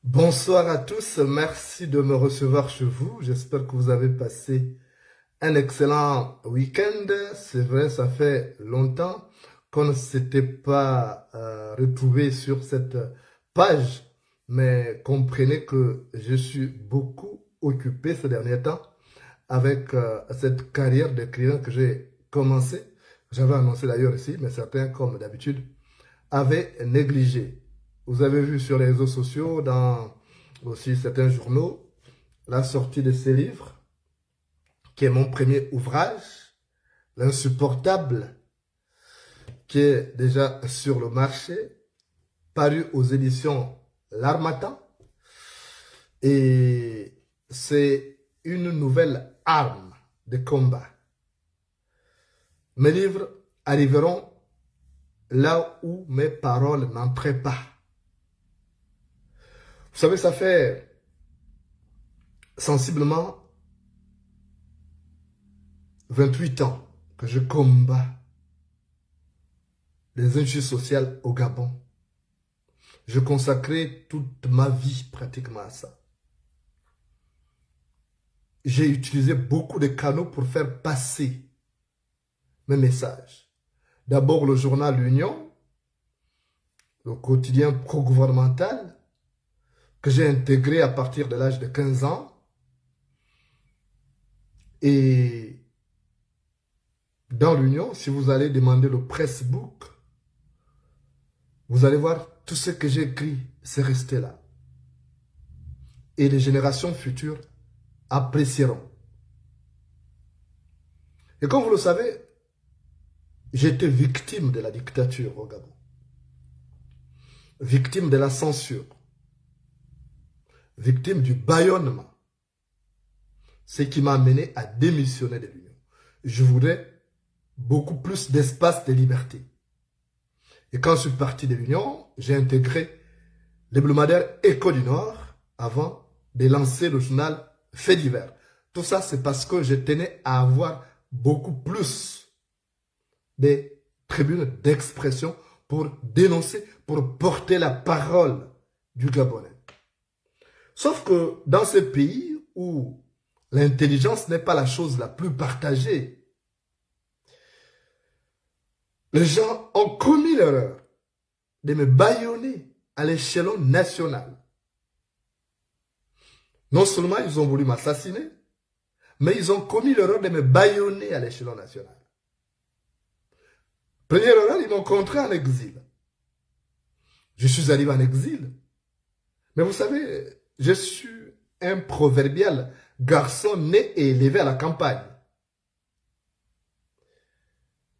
Bonsoir à tous, merci de me recevoir chez vous. J'espère que vous avez passé un excellent week-end. C'est vrai, ça fait longtemps qu'on ne s'était pas retrouvé sur cette page, mais comprenez que je suis beaucoup occupé ces derniers temps avec cette carrière d'écrivain que j'ai commencé. J'avais annoncé d'ailleurs ici, mais certains, comme d'habitude, avaient négligé. Vous avez vu sur les réseaux sociaux, dans aussi certains journaux, la sortie de ces livres, qui est mon premier ouvrage, L'insupportable, qui est déjà sur le marché, paru aux éditions L'Harmattan. Et c'est une nouvelle arme de combat. Mes livres arriveront là où mes paroles n'entraient pas. Vous savez, ça fait sensiblement 28 ans que je combats les injustices sociales au Gabon. Je consacrais toute ma vie pratiquement à ça. J'ai utilisé beaucoup de canaux pour faire passer mes messages. D'abord le journal L'Union, le quotidien pro-gouvernemental, que j'ai intégré à partir de l'âge de 15 ans. Et dans l'Union, si vous allez demander le Pressbook, vous allez voir tout ce que j'ai écrit, c'est resté là. Et les générations futures apprécieront. Et comme vous le savez, j'étais victime de la dictature au Gabon. Victime de la censure. Victime du bâillonnement. Ce qui m'a amené à démissionner de l'Union. Je voudrais beaucoup plus d'espace de liberté. Et quand je suis parti de l'Union, j'ai intégré l'hebdomadaire Écho du Nord avant de lancer le journal Faits divers. Tout ça, c'est parce que je tenais à avoir beaucoup plus de tribunes d'expression pour dénoncer, pour porter la parole du Gabonais. Sauf que dans ce pays où l'intelligence n'est pas la chose la plus partagée, les gens ont commis l'erreur de me bâillonner à l'échelon national. Non seulement ils ont voulu m'assassiner, mais ils ont commis l'erreur de me bâillonner à l'échelon national. Première erreur, ils m'ont contraint en exil. Je suis arrivé en exil. Mais vous savez, je suis un proverbial garçon né et élevé à la campagne.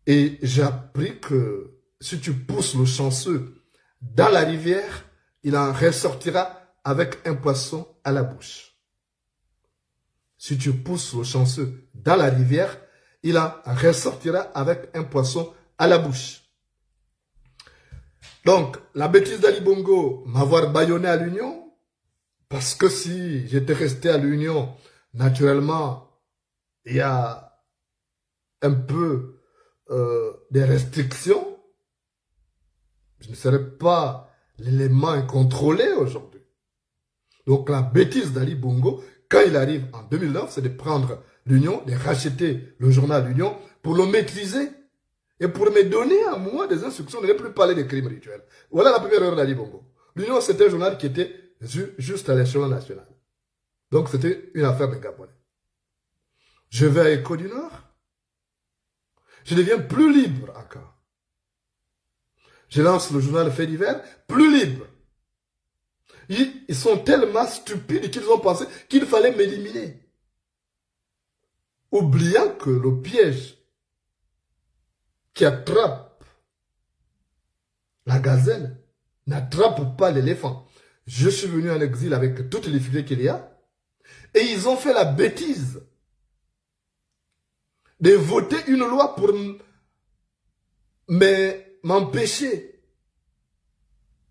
Et j'ai appris que si tu pousses le chanceux dans la rivière, il en ressortira avec un poisson à la bouche. Si tu pousses le chanceux dans la rivière, il en ressortira avec un poisson à la bouche. Donc, la bêtise d'Ali Bongo, m'avoir bâillonné à l'Union, parce que si j'étais resté à l'Union, naturellement, il y a un peu des restrictions. Je ne serais pas l'élément incontrôlé aujourd'hui. Donc la bêtise d'Ali Bongo, quand il arrive en 2009, c'est de prendre l'Union, de racheter le journal L'Union pour le maîtriser et pour me donner à moi des instructions de ne plus parler des crimes rituels. Voilà la première erreur d'Ali Bongo. L'Union, c'était un journal qui était juste à l'échelon national. Donc c'était une affaire de Gabonais. Je vais à Écho du Nord. Je deviens plus libre encore. Je lance le journal Faits divers, plus libre. Ils sont tellement stupides qu'ils ont pensé qu'il fallait m'éliminer. Oubliant que le piège qui attrape la gazelle n'attrape pas l'éléphant. Je suis venu en exil avec toutes les difficultés qu'il y a. Et ils ont fait la bêtise de voter une loi pour m'empêcher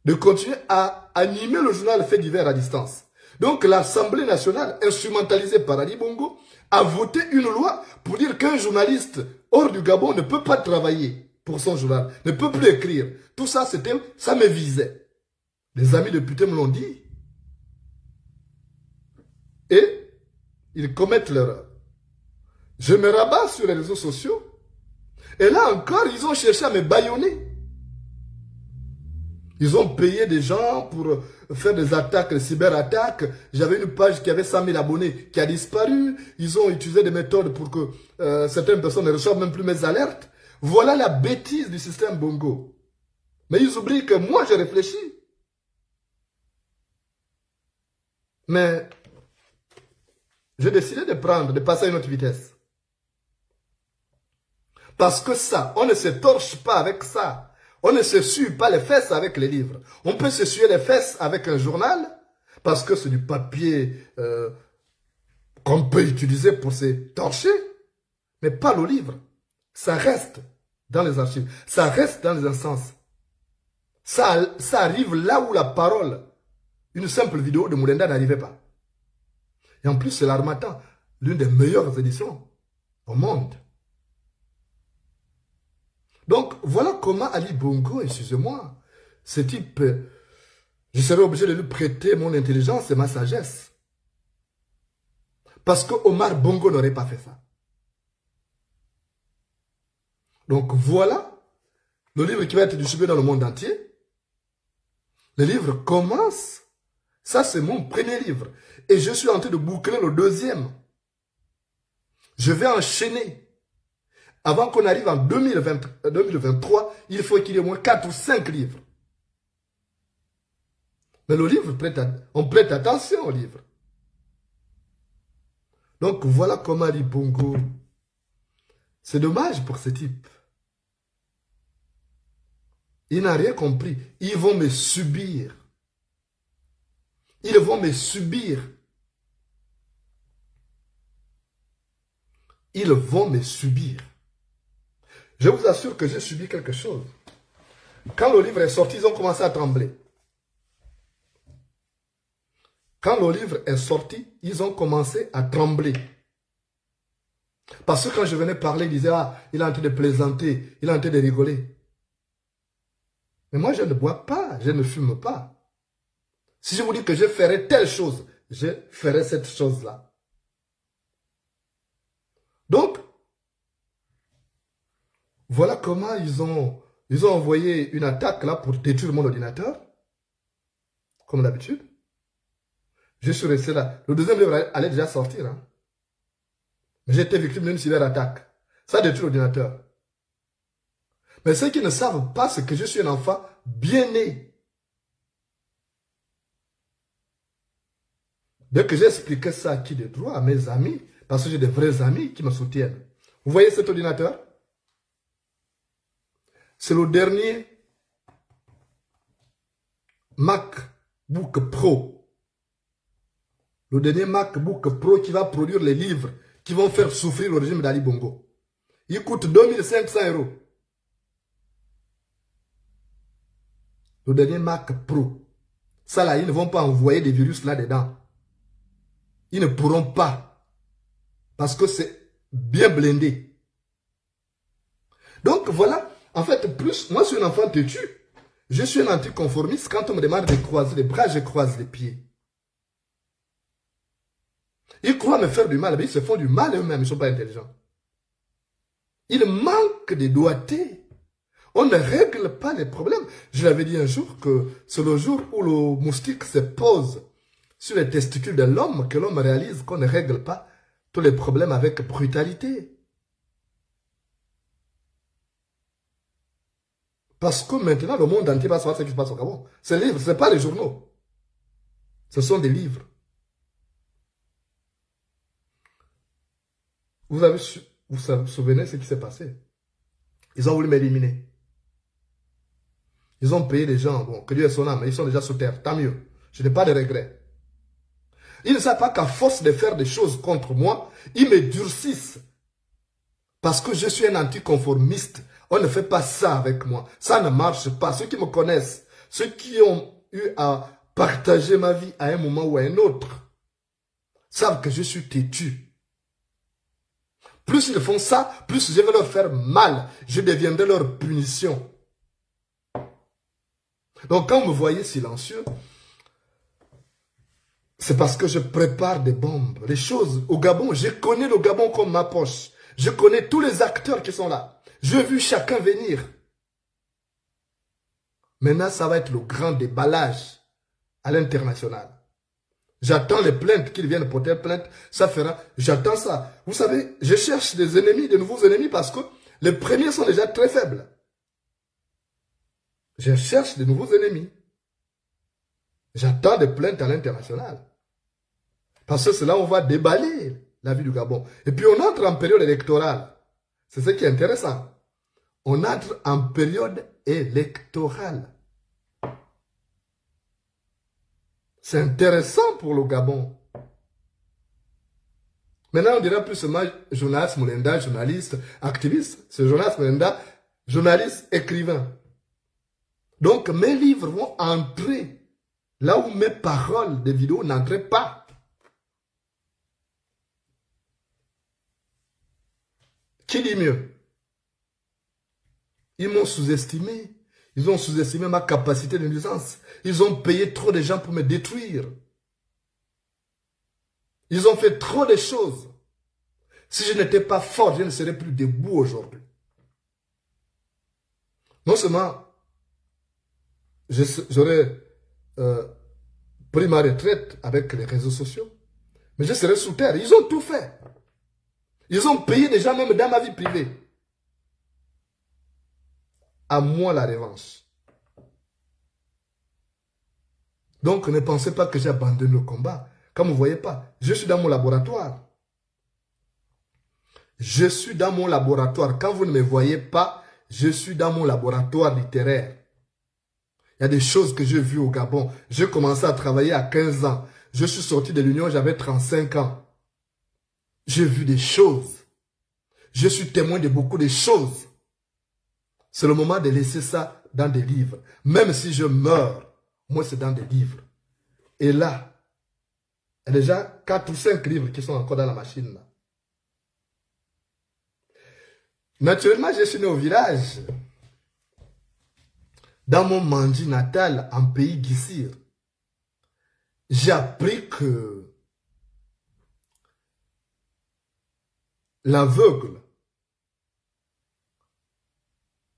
de continuer à animer le journal Faits divers à distance. Donc l'Assemblée nationale, instrumentalisée par Ali Bongo, a voté une loi pour dire qu'un journaliste hors du Gabon ne peut pas travailler pour son journal, ne peut plus écrire. Tout ça, ça me visait. Les amis députés me l'ont dit. Et ils commettent l'erreur. Je me rabats sur les réseaux sociaux. Et là encore, ils ont cherché à me bâillonner. Ils ont payé des gens pour faire des attaques, des cyberattaques. J'avais une page qui avait 100 000 abonnés qui a disparu. Ils ont utilisé des méthodes pour que certaines personnes ne reçoivent même plus mes alertes. Voilà la bêtise du système Bongo. Mais ils oublient que moi, j'ai réfléchi. Mais j'ai décidé de passer à une autre vitesse. Parce que ça, on ne se torche pas avec ça. On ne se sue pas les fesses avec les livres. On peut se suer les fesses avec un journal, parce que c'est du papier qu'on peut utiliser pour se torcher, mais pas le livre. Ça reste dans les archives, ça reste dans les instances. Ça arrive là où la parole, une simple vidéo de Moulenda n'arrivait pas. Et en plus, c'est l'Harmattan, l'une des meilleures éditions au monde. Donc, voilà comment Ali Bongo, excusez-moi, ce type Je serai obligé de lui prêter mon intelligence et ma sagesse. Parce que Omar Bongo n'aurait pas fait ça. Donc voilà le livre qui va être distribué dans le monde entier. Le livre commence. Ça, c'est mon premier livre. Et je suis en train de boucler le deuxième. Je vais enchaîner. Avant qu'on arrive en 2023, il faut qu'il y ait au moins 4 ou 5 livres. Mais le livre, on prête attention au livre. Donc voilà comment Ali Bongo. C'est dommage pour ce type. Il n'a rien compris. Ils vont me subir. Ils vont me subir. Ils vont me subir. Je vous assure que j'ai subi quelque chose. Quand le livre est sorti, ils ont commencé à trembler. Quand le livre est sorti, ils ont commencé à trembler. Parce que quand je venais parler, ils disaient, ah, il est en train de plaisanter, il est en train de rigoler. Mais moi, je ne bois pas, je ne fume pas. Si je vous dis que je ferai telle chose, je ferai cette chose-là. Donc, voilà comment ils ont envoyé une attaque là pour détruire mon ordinateur. Comme d'habitude. Je suis resté là. Le deuxième livre allait déjà sortir. Hein. J'ai été victime d'une cyberattaque. Ça détruit l'ordinateur. Mais ceux qui ne savent pas, c'est que je suis un enfant bien né. Dès que j'ai expliqué ça à qui de droit, à mes amis, parce que j'ai des vrais amis qui me soutiennent. Vous voyez cet ordinateur? C'est le dernier MacBook Pro. Le dernier MacBook Pro qui va produire les livres qui vont faire souffrir le régime d'Ali Bongo. Il coûte 2500 €. Le dernier Mac Pro. Ça là, ils ne vont pas envoyer des virus là-dedans. Ils ne pourront pas. Parce que c'est bien blindé. Donc voilà. En fait, plus, moi je suis un enfant têtu. Je suis un anticonformiste. Quand on me demande de croiser les bras, je croise les pieds. Ils croient me faire du mal, mais ils se font du mal eux-mêmes, ils ne sont pas intelligents. Ils manquent de doigté. On ne règle pas les problèmes. Je l'avais dit un jour que c'est le jour où le moustique se pose sur les testicules de l'homme que l'homme réalise qu'on ne règle pas tous les problèmes avec brutalité. Parce que maintenant, le monde entier va savoir ce qui se passe au Gabon. Ces livres, ce n'est pas les journaux. Ce sont des livres. Vous vous souvenez ce qui s'est passé? Ils ont voulu m'éliminer. Ils ont payé des gens, bon, que Dieu ait son âme, ils sont déjà sous terre, tant mieux. Je n'ai pas de regrets. Ils ne savent pas qu'à force de faire des choses contre moi, ils me durcissent. Parce que je suis un anticonformiste. On ne fait pas ça avec moi. Ça ne marche pas. Ceux qui me connaissent, ceux qui ont eu à partager ma vie à un moment ou à un autre, savent que je suis têtu. Plus ils font ça, plus je vais leur faire mal. Je deviendrai leur punition. Donc quand vous me voyez silencieux, c'est parce que je prépare des bombes. Les choses au Gabon, je connais le Gabon comme ma poche. Je connais tous les acteurs qui sont là. J'ai vu chacun venir. Maintenant, ça va être le grand déballage à l'international. J'attends les plaintes, qu'ils viennent porter plainte. Ça fera. J'attends ça. Vous savez, je cherche des ennemis, de nouveaux ennemis, parce que les premiers sont déjà très faibles. Je cherche de nouveaux ennemis. J'attends des plaintes à l'international. Parce que c'est là où on va déballer la vie du Gabon. Et puis on entre en période électorale. C'est ce qui est intéressant. On entre en période électorale. C'est intéressant pour le Gabon. Maintenant, on dira plus seulement journaliste, Moulenda, journaliste, activiste. C'est journaliste, Moulenda, journaliste, écrivain. Donc, mes livres vont entrer là où mes paroles des vidéos n'entraient pas. Qui dit mieux? Ils m'ont sous-estimé. Ils ont sous-estimé ma capacité de nuisance. Ils ont payé trop de gens pour me détruire. Ils ont fait trop de choses. Si je n'étais pas fort, je ne serais plus debout aujourd'hui. Non seulement j'aurais pris ma retraite avec les réseaux sociaux, mais je serais sous terre. Ils ont tout fait. Ils ont payé des gens même dans ma vie privée. À moi la revanche. Donc ne pensez pas que j'ai abandonné le combat. Comme vous ne voyez pas, je suis dans mon laboratoire. Je suis dans mon laboratoire. Quand vous ne me voyez pas, je suis dans mon laboratoire littéraire. Il y a des choses que j'ai vues au Gabon. J'ai commencé à travailler à 15 ans. Je suis sorti de l'Union, j'avais 35 ans. J'ai vu des choses. Je suis témoin de beaucoup de choses. C'est le moment de laisser ça dans des livres. Même si je meurs, moi c'est dans des livres. Et là, il y a déjà 4 ou 5 livres qui sont encore dans la machine. Là. Naturellement, je suis né au village. Dans mon Mandi natal, en pays Gissir. J'ai appris que l'aveugle,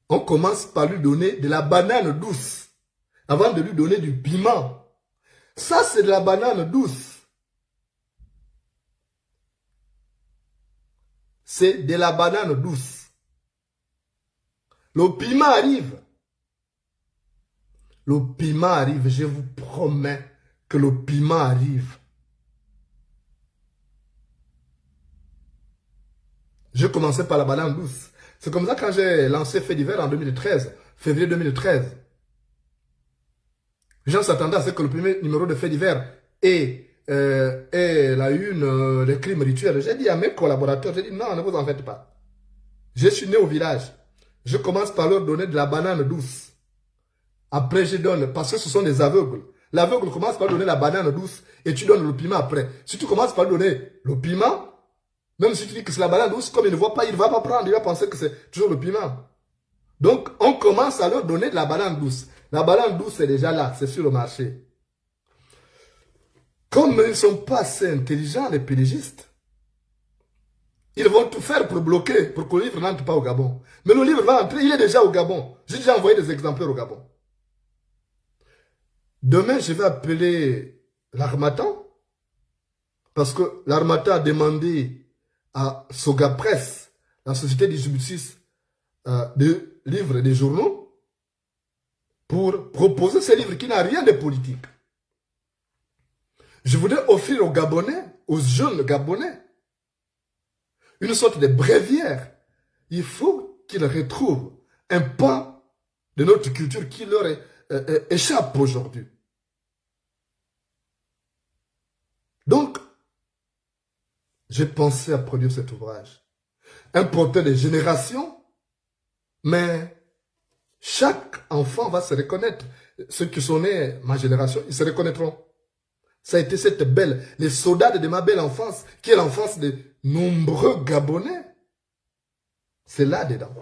on commence par lui donner de la banane douce avant de lui donner du piment. Ça, c'est de la banane douce. C'est de la banane douce. Le piment arrive. Le piment arrive, je vous promets que le piment arrive. Je commençais par la banane douce. C'est comme ça quand j'ai lancé Fait divers en 2013, février 2013. Les gens s'attendaient à ce que le premier numéro de Fait divers ait la une des crimes rituels. J'ai dit à mes collaborateurs, j'ai dit non, ne vous en faites pas. Je suis né au village. Je commence par leur donner de la banane douce. Après, je donne, parce que ce sont des aveugles. L'aveugle commence par donner la banane douce et tu donnes le piment après. Si tu commences par donner le piment, même si tu dis que c'est la banane douce, comme il ne voit pas, il ne va pas prendre, il va penser que c'est toujours le piment. Donc, on commence à leur donner de la banane douce. La banane douce est déjà là, c'est sur le marché. Comme ils ne sont pas assez intelligents, les pédigistes, ils vont tout faire pour bloquer, pour que le livre n'entre pas au Gabon. Mais le livre va entrer, il est déjà au Gabon. J'ai déjà envoyé des exemplaires au Gabon. Demain, je vais appeler l'Harmattan, parce que l'Harmattan a demandé à Soga Press, la société distributrice de livres et de journaux, pour proposer ce livre qui n'a rien de politique. Je voudrais offrir aux Gabonais, aux jeunes Gabonais, une sorte de bréviaire. Il faut qu'ils retrouvent un pan de notre culture qui leur échappe aujourd'hui. Donc, j'ai pensé à produire cet ouvrage. Un portrait de génération, mais chaque enfant va se reconnaître. Ceux qui sont nés, ma génération, ils se reconnaîtront. Ça a été cette belle, les soldats de ma belle enfance, qui est l'enfance de nombreux Gabonais. C'est là-dedans.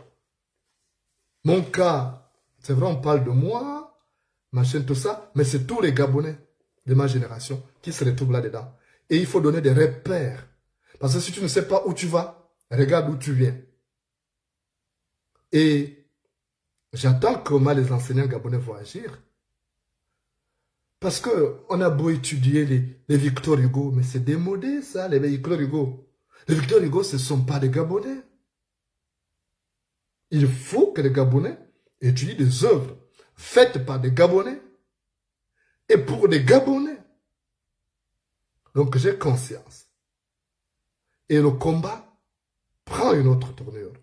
Mon cas, c'est vrai, on parle de moi, machin, tout ça, mais c'est tous les Gabonais de ma génération qui se retrouvent là-dedans. Et il faut donner des repères. Parce que si tu ne sais pas où tu vas, regarde où tu viens. Et j'attends comment les enseignants gabonais vont agir. Parce qu'on a beau étudier les Victor Hugo, mais c'est démodé ça, les Victor Hugo. Les Victor Hugo, ce ne sont pas des Gabonais. Il faut que les Gabonais étudient des œuvres faites par des Gabonais et pour des Gabonais. Donc j'ai conscience. Et le combat prend une autre tournure.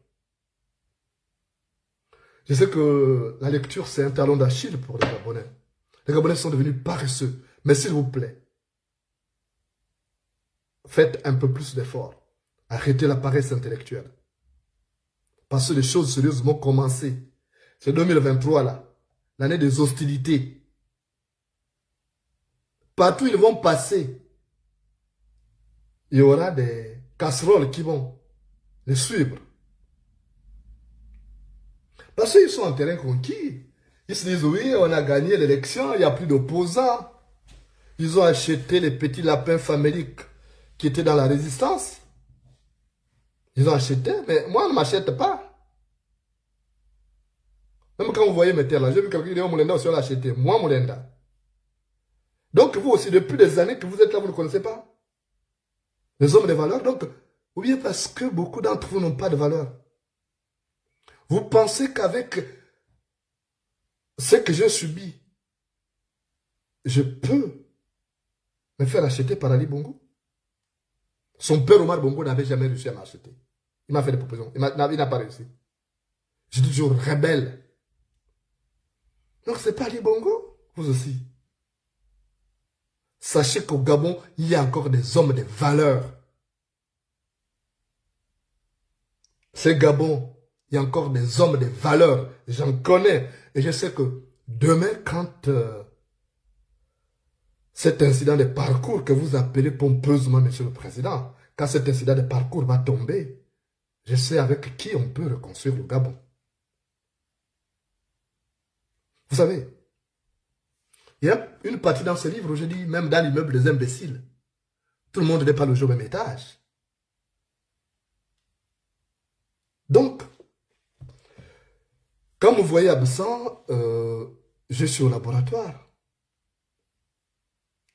Je sais que la lecture, c'est un talon d'Achille pour les Gabonais. Les Gabonais sont devenus paresseux. Mais s'il vous plaît, faites un peu plus d'efforts. Arrêtez la paresse intellectuelle. Parce que les choses sérieuses vont commencer. C'est 2023 là. L'année des hostilités. Partout ils vont passer. Il y aura des casseroles qui vont les suivre. Parce qu'ils sont en terrain conquis. Ils se disent, oui, on a gagné l'élection, il n'y a plus d'opposants. Ils ont acheté les petits lapins faméliques qui étaient dans la résistance. Ils ont acheté, mais moi, on ne m'achète pas. Même quand vous voyez mes terres là, j'ai vu quelqu'un qui dit, oh, Moulenda aussi, on l'a acheté. Moi, Moulenda. Donc, vous aussi, depuis des années que vous êtes là, vous ne connaissez pas les hommes de valeur. Donc, ou bien parce que beaucoup d'entre vous n'ont pas de valeur. Vous pensez qu'avec ce que j'ai subi, je peux me faire acheter par Ali Bongo? Son père Omar Bongo n'avait jamais réussi à m'acheter. Il m'a fait des propositions. Il n'a pas réussi. Je suis toujours rebelle. Donc, c'est pas Ali Bongo, vous aussi. Sachez qu'au Gabon, il y a encore des hommes de valeur. C'est Gabon, il y a encore des hommes de valeur. J'en connais. Et je sais que demain, quand cet incident de parcours que vous appelez pompeusement, Monsieur le Président, quand cet incident de parcours va tomber, je sais avec qui on peut reconstruire le Gabon. Vous savez, il y a une partie dans ce livre où je dis, même dans l'immeuble des imbéciles, tout le monde n'est pas logé au même étage. Donc, quand vous voyez absent, je suis au laboratoire.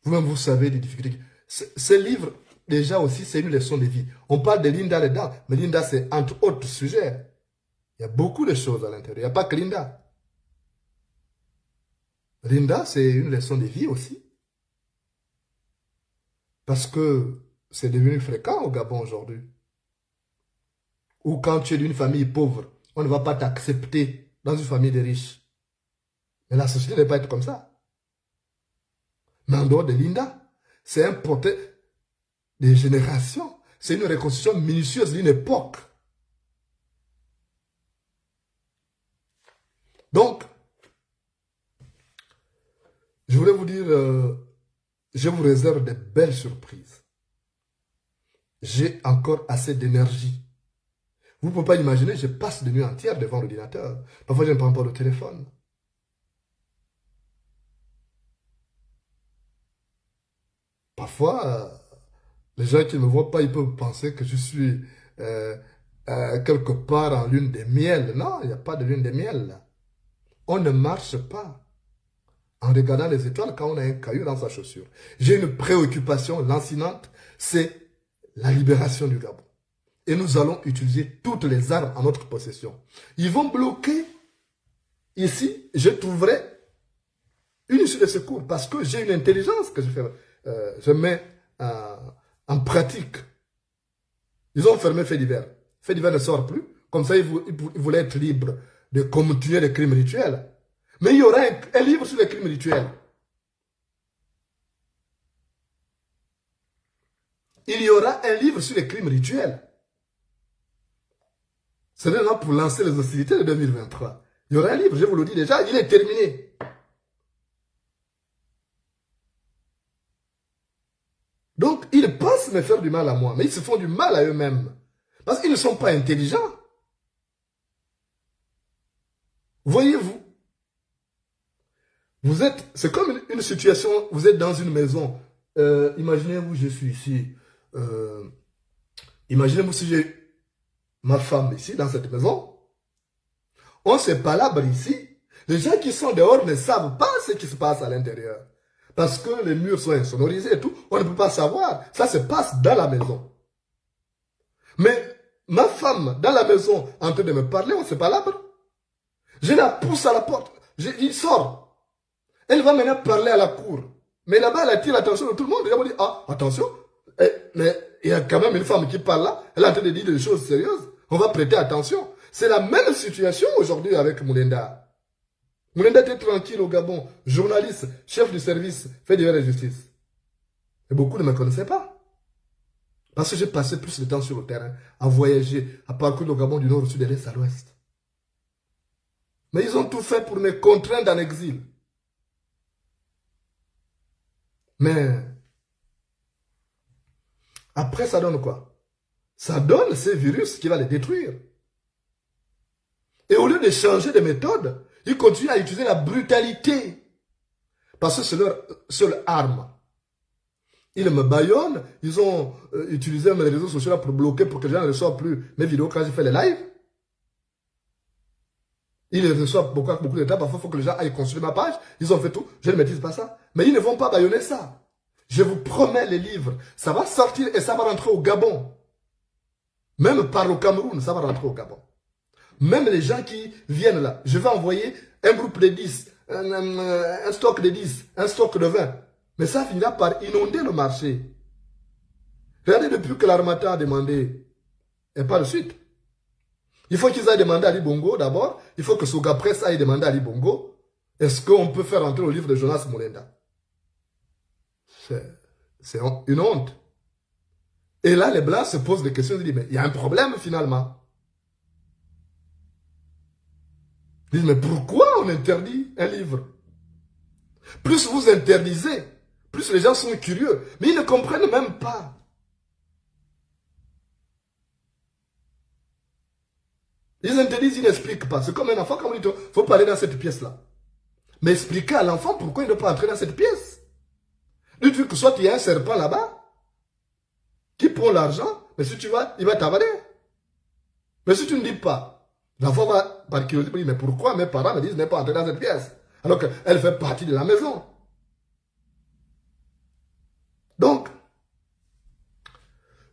Vous-même, vous savez les difficultés. Ce livre, déjà aussi, c'est une leçon de vie. On parle de Linda là-dedans, mais Linda, c'est entre autres sujets. Il y a beaucoup de choses à l'intérieur. Il n'y a pas que Linda. Linda, c'est une leçon de vie aussi. Parce que c'est devenu fréquent au Gabon aujourd'hui. Ou quand tu es d'une famille pauvre, on ne va pas t'accepter dans une famille de riches. Mais la société ne va pas être comme ça. Mais en dehors de Linda, c'est un portrait des générations. C'est une reconstruction minutieuse d'une époque. Donc, je voulais vous dire, je vous réserve de belles surprises. J'ai encore assez d'énergie. Vous ne pouvez pas imaginer, je passe des nuits entières devant l'ordinateur. Parfois, je ne prends pas le téléphone. Parfois, les gens qui ne me voient pas, ils peuvent penser que je suis quelque part en lune de miel. Non, il n'y a pas de lune de miel là. On ne marche pas en regardant les étoiles quand on a un caillou dans sa chaussure. J'ai une préoccupation lancinante, c'est la libération du Gabon. Et nous allons utiliser toutes les armes en notre possession. Ils vont bloquer. Ici, je trouverai une issue de secours parce que j'ai une intelligence que je mets en pratique. Ils ont fermé Fait divers. Fait divers ne sort plus. Comme ça, ils voulaient être libres de continuer les crimes rituels. Mais il y aura un livre sur les crimes rituels. Il y aura un livre sur les crimes rituels. C'est maintenant pour lancer les hostilités de 2023. Il y aura un livre, je vous le dis déjà, il est terminé. Donc, ils pensent me faire du mal à moi, mais ils se font du mal à eux-mêmes. Parce qu'ils ne sont pas intelligents. Voyez-vous, c'est comme une situation, vous êtes dans une maison. Imaginez où je suis ici. Imaginez-vous si j'ai ma femme ici, dans cette maison. On se palabre ici. Les gens qui sont dehors ne savent pas ce qui se passe à l'intérieur. Parce que les murs sont insonorisés et tout. On ne peut pas savoir. Ça se passe dans la maison. Mais ma femme, dans la maison, en train de me parler, on se palabre. Je la pousse à la porte. Il sort. Elle va maintenant parler à la cour. Mais là-bas, elle attire l'attention de tout le monde. Elle va dire, ah, attention. Mais il y a quand même une femme qui parle là. Elle est en train de dire des choses sérieuses. On va prêter attention. C'est la même situation aujourd'hui avec Moulenda. Moulenda était tranquille au Gabon. Journaliste, chef du service, fait divers et justice. Et beaucoup ne me connaissaient pas. Parce que j'ai passé plus de temps sur le terrain, à voyager, à parcourir le Gabon du nord au sud, de l'est à l'ouest. Mais ils ont tout fait pour me contraindre en exil. Mais après, ça donne quoi? Ça donne ces virus qui va les détruire. Et au lieu de changer de méthode, Ils continuent à utiliser la brutalité. Parce que c'est leur seule arme. Ils me bâillonnent. Ils ont utilisé mes réseaux sociaux là pour bloquer, pour que les gens ne reçoivent plus mes vidéos quand je fais les lives. Ils reçoivent beaucoup de temps. Parfois, il faut que les gens aillent consulter ma page. Ils ont fait tout. Je ne maîtrise pas ça. Mais ils ne vont pas bâillonner ça. Je vous promets les livres. Ça va sortir et ça va rentrer au Gabon. Même par le Cameroun, ça va rentrer au Gabon. Même les gens qui viennent là. Je vais envoyer un groupe de 10, un stock de 10, un stock de 20. Mais ça finira par inonder le marché. Regardez, depuis que l'Harmattan a demandé, et pas de suite. Il faut qu'ils aillent demander à Ali Bongo d'abord. Il faut que Soga Press aille demander à Ali Bongo. Est-ce qu'on peut faire entrer le livre de Jonas Mulenda? C'est une honte. Et là, les Blancs se posent des questions. Ils disent, mais il y a un problème finalement. Ils disent, mais pourquoi on interdit un livre? Plus vous interdisez, plus les gens sont curieux. Mais ils ne comprennent même pas. Ils interdisent, ils n'expliquent pas. C'est comme un enfant, comme on dit, il faut parler dans cette pièce-là. Mais expliquer à l'enfant pourquoi il ne peut pas entrer dans cette pièce. Dites-lui que soit il y a un serpent là-bas qui prend l'argent, mais si tu vas, il va t'avaler. Mais si tu ne dis pas, l'enfant va, par curiosité, dire, mais pourquoi mes parents me disent ne pas entrer dans cette pièce? Alors qu'elle fait partie de la maison. Donc,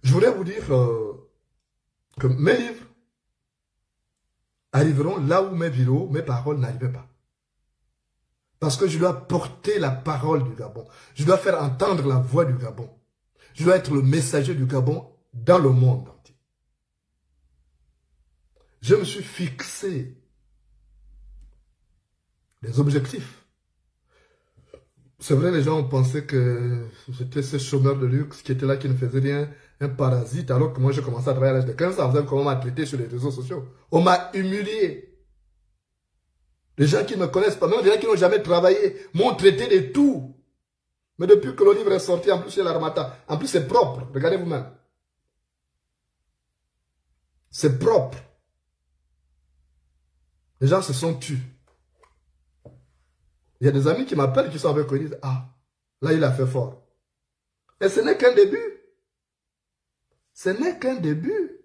je voulais vous dire que mes livres arriveront là où mes vidéos, mes paroles n'arrivaient pas. Parce que je dois porter la parole du Gabon. Je dois faire entendre la voix du Gabon. Je dois être le messager du Gabon dans le monde entier. Je me suis fixé des objectifs. C'est vrai, les gens ont pensé que j'étais ce chômeur de luxe qui était là, qui ne faisait rien, un parasite, alors que moi j'ai commencé à travailler à l'âge de 15 ans. Vous savez comment on m'a traité sur les réseaux sociaux. On m'a humilié. Les gens qui ne me connaissent pas, même les gens qui n'ont jamais travaillé, m'ont traité de tout. Mais depuis que le livre est sorti, en plus c'est l'Harmattan. En plus c'est propre, regardez vous-même. C'est propre. Les gens se sont tus. Il y a des amis qui m'appellent, qui sont avec eux, ils disent, ah, là il a fait fort. Et ce n'est qu'un début. Ce n'est qu'un début.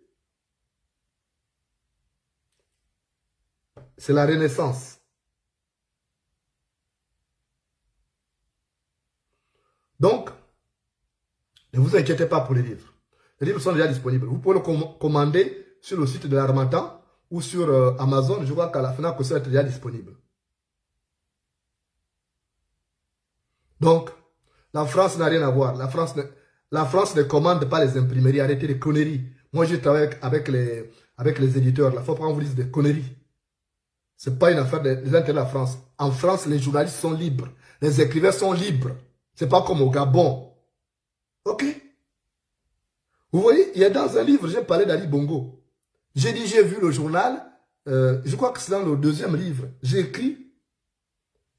C'est la renaissance. Donc, ne vous inquiétez pas pour les livres. Les livres sont déjà disponibles. Vous pouvez le commander sur le site de l'Harmattan ou sur Amazon. Je vois qu'à la FNAC aussi, c'est déjà disponible. Donc, la France n'a rien à voir. La France ne commande pas les imprimeries. Arrêtez les conneries. Moi, je travaille avec les éditeurs. Il ne faut pas qu'on vous dise des conneries. Ce n'est pas une affaire des intérêts de la France. En France, les journalistes sont libres. Les écrivains sont libres. Ce n'est pas comme au Gabon. Ok? Vous voyez, il y a dans un livre, j'ai parlé d'Ali Bongo. J'ai dit, j'ai vu le journal. Je crois que c'est dans le deuxième livre. J'ai écrit,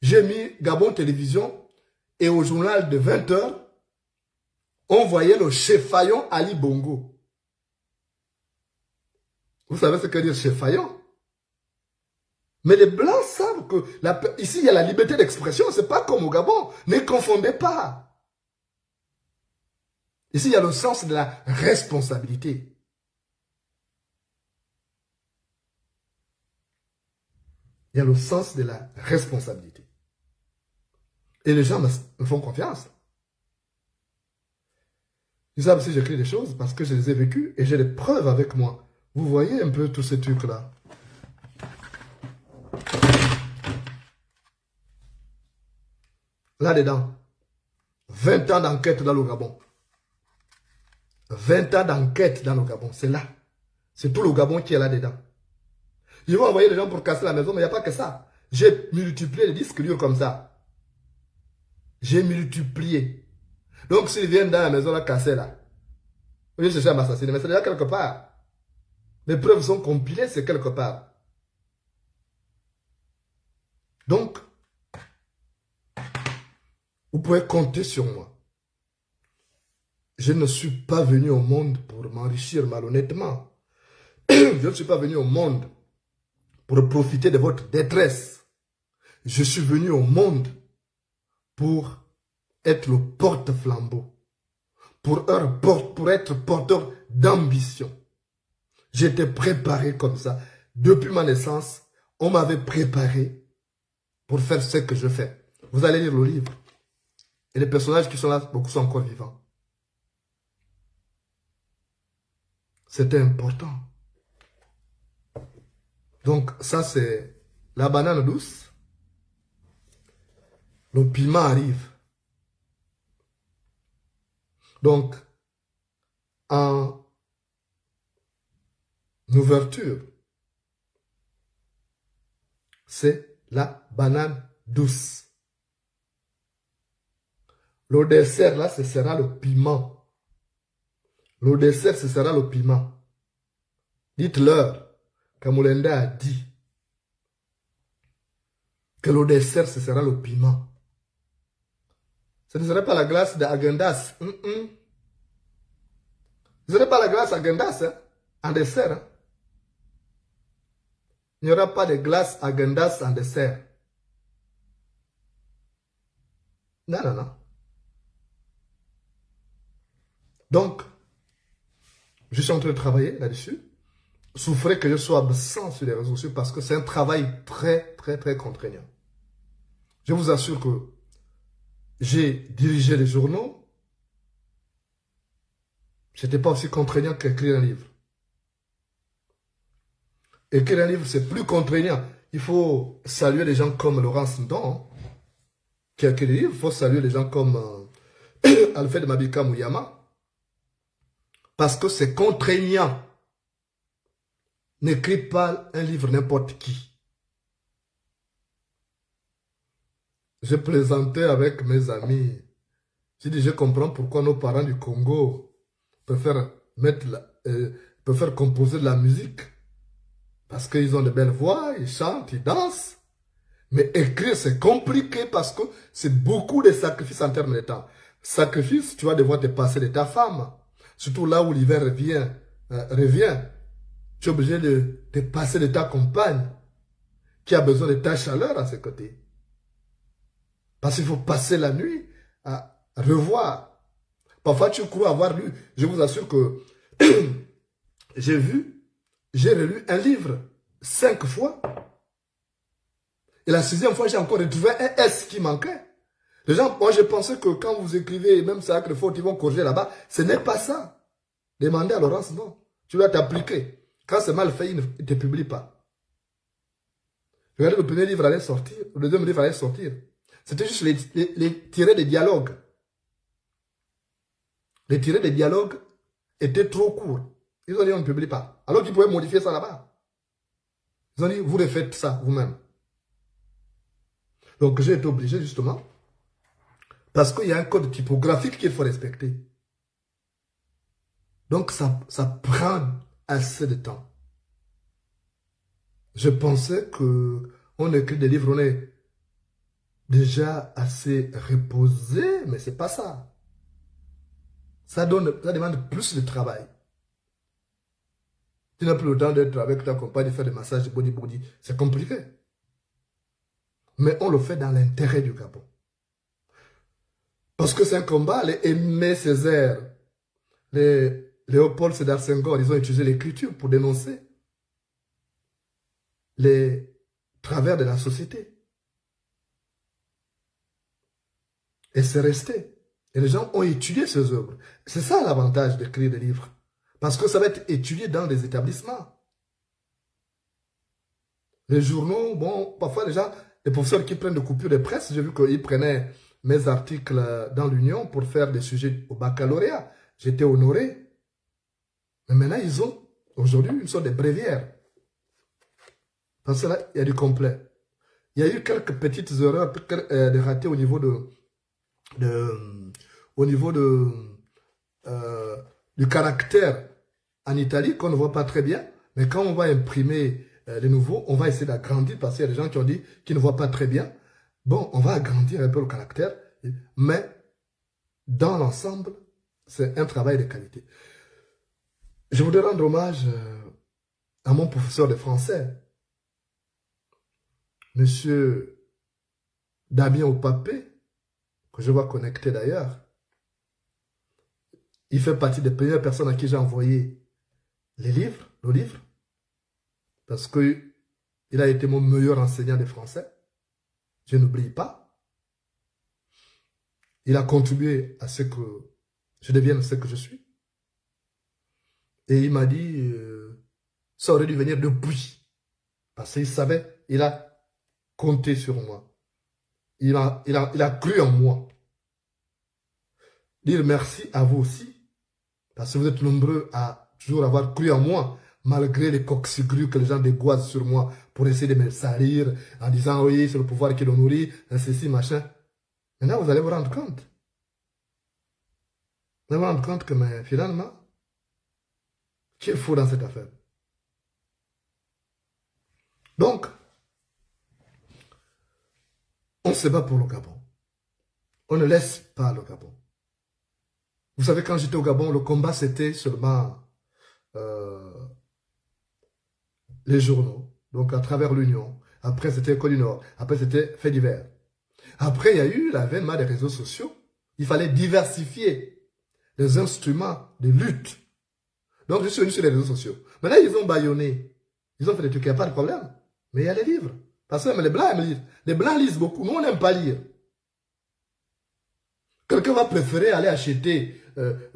j'ai mis Gabon Télévision. Et au journal de 20 h, on voyait le chefaillon Ali Bongo. Vous savez ce que dit chefaillon? Mais les Blancs savent que ici, il y a la liberté d'expression. Ce n'est pas comme au Gabon. Ne confondez pas. Ici, il y a le sens de la responsabilité. Il y a le sens de la responsabilité. Et les gens me font confiance. Ils savent si j'écris des choses parce que je les ai vécues et j'ai des preuves avec moi. Vous voyez un peu tous ces trucs-là. Là-dedans, 20 ans d'enquête dans le Gabon. 20 ans d'enquête dans le Gabon, c'est là. C'est tout le Gabon qui est là-dedans. Ils vont envoyer les gens pour casser la maison, mais il n'y a pas que ça. J'ai multiplié les disques durs comme ça. J'ai multiplié. Donc s'ils viennent dans la maison là, casser là, ils cherchent à m'assassiner, mais c'est déjà quelque part. Les preuves sont compilées, c'est quelque part. Donc, vous pouvez compter sur moi. Je ne suis pas venu au monde pour m'enrichir malhonnêtement. Je ne suis pas venu au monde pour profiter de votre détresse. Je suis venu au monde pour être le porte-flambeau, pour être porteur d'ambition. J'étais préparé comme ça. Depuis ma naissance, on m'avait préparé pour faire ce que je fais. Vous allez lire le livre. Et les personnages qui sont là, beaucoup sont encore vivants. C'était important. Donc ça c'est la banane douce. Le piment arrive. Donc, en ouverture, c'est la banane douce. Le dessert, là, ce sera le piment. Le dessert, ce sera le piment. Dites-leur, Kamulenda a dit, que le dessert, ce sera le piment. Ce ne serait pas la glace d'Agendas. Ce ne serait pas la glace Agendas, hein, en dessert. Hein. Il n'y aura pas de glace Agendas en dessert. Non, non, non. Donc, je suis en train de travailler là-dessus. Souffrez que je sois absent sur les réseaux sociaux parce que c'est un travail très, très, très contraignant. Je vous assure que j'ai dirigé les journaux. C'était pas aussi contraignant qu'écrire un livre. Écrire un livre, c'est plus contraignant. Il faut saluer les gens comme Laurence Ndon, qui a écrit des livres. Il faut saluer les gens comme Alfred Mabika Mouyama. Parce que c'est contraignant. N'écris pas un livre n'importe qui. Je plaisantais avec mes amis. J'ai dit, je comprends pourquoi nos parents du Congo préfèrent composer de la musique. Parce qu'ils ont de belles voix, ils chantent, ils dansent. Mais écrire, c'est compliqué parce que c'est beaucoup de sacrifices en termes de temps. Sacrifice, tu vas devoir te passer de ta femme. Surtout là où l'hiver revient. Tu es obligé de te passer de ta compagne qui a besoin de ta chaleur à ses côtés. Parce qu'il faut passer la nuit à revoir. Parfois, tu crois avoir lu. Je vous assure que j'ai relu un livre 5 fois. Et la 6e fois, j'ai encore retrouvé un S qui manquait. Les gens, moi, je pensais que quand vous écrivez, même ça, que les fautes, ils vont corriger là-bas. Ce n'est pas ça. Demandez à Laurence, non. Tu dois t'appliquer. Quand c'est mal fait, il ne te publie pas. Regardez, le premier livre allait sortir. Le deuxième livre allait sortir. C'était juste les tirés des dialogues. Les tirés des dialogues étaient trop courts. Ils ont dit, on ne publie pas. Alors qu'ils pouvaient modifier ça là-bas. Ils ont dit, vous refaites ça vous-même. Donc, j'ai été obligé, justement, parce qu'il y a un code typographique qu'il faut respecter. Donc, ça prend assez de temps. Je pensais qu'on écrit des livres, on est déjà assez reposé, mais c'est pas ça. Ça demande plus de travail. Tu n'as plus le temps d'être avec ta compagne, de faire des massages body. C'est compliqué. Mais on le fait dans l'intérêt du Gabon. Parce que c'est un combat, les Aimé Césaire, les Léopold Sédar Senghor, ils ont utilisé l'écriture pour dénoncer les travers de la société. Et c'est resté. Et les gens ont étudié ces œuvres. C'est ça l'avantage d'écrire des livres. Parce que ça va être étudié dans des établissements. Les journaux, bon, parfois les professeurs qui prennent des coupures de presse, j'ai vu qu'ils prenaient mes articles dans l'Union pour faire des sujets au baccalauréat. J'étais honoré. Mais maintenant, aujourd'hui, ils sont des bréviaires. Parce que là, il y a du complet. Il y a eu quelques petites erreurs, de ratés au niveau du caractère en Italie qu'on ne voit pas très bien. Mais quand on va imprimer les nouveaux, on va essayer d'agrandir parce qu'il y a des gens qui ont dit qu'ils ne voient pas très bien. Bon, on va agrandir un peu le caractère. Mais dans l'ensemble, c'est un travail de qualité. Je voudrais rendre hommage à mon professeur de français, Monsieur Damien Opapé, que je vois connecté d'ailleurs. Il fait partie des premières personnes à qui j'ai envoyé le livre, parce qu'il a été mon meilleur enseignant de français. Je n'oublie pas. Il a contribué à ce que je devienne ce que je suis. Et il m'a dit, ça aurait dû venir depuis. Parce qu'il savait, il a compté sur moi. Il a cru en moi. Dire merci à vous aussi. Parce que vous êtes nombreux à toujours avoir cru en moi, malgré les coqs-cigrus que les gens dégoisent sur moi pour essayer de me salir en disant oui, c'est le pouvoir qui le nourrit, ceci, machin. Maintenant, vous allez vous rendre compte. Vous allez vous rendre compte que mais, finalement, qui est fou dans cette affaire? Donc, on se bat pour le Gabon. On ne laisse pas le Gabon. Vous savez, quand j'étais au Gabon, le combat, c'était seulement les journaux. Donc, à travers l'Union. Après, c'était École du Nord. Après, c'était Fait divers. Après, il y a eu l'avènement des réseaux sociaux. Il fallait diversifier les instruments de lutte. Donc, je suis venu sur les réseaux sociaux. Maintenant, ils ont bâillonné. Ils ont fait des trucs, il n'y a pas de problème. Mais il y a les livres. Parce que même les Blancs aiment lire. Les Blancs lisent beaucoup. Nous, on n'aime pas lire. Quelqu'un va préférer aller acheter,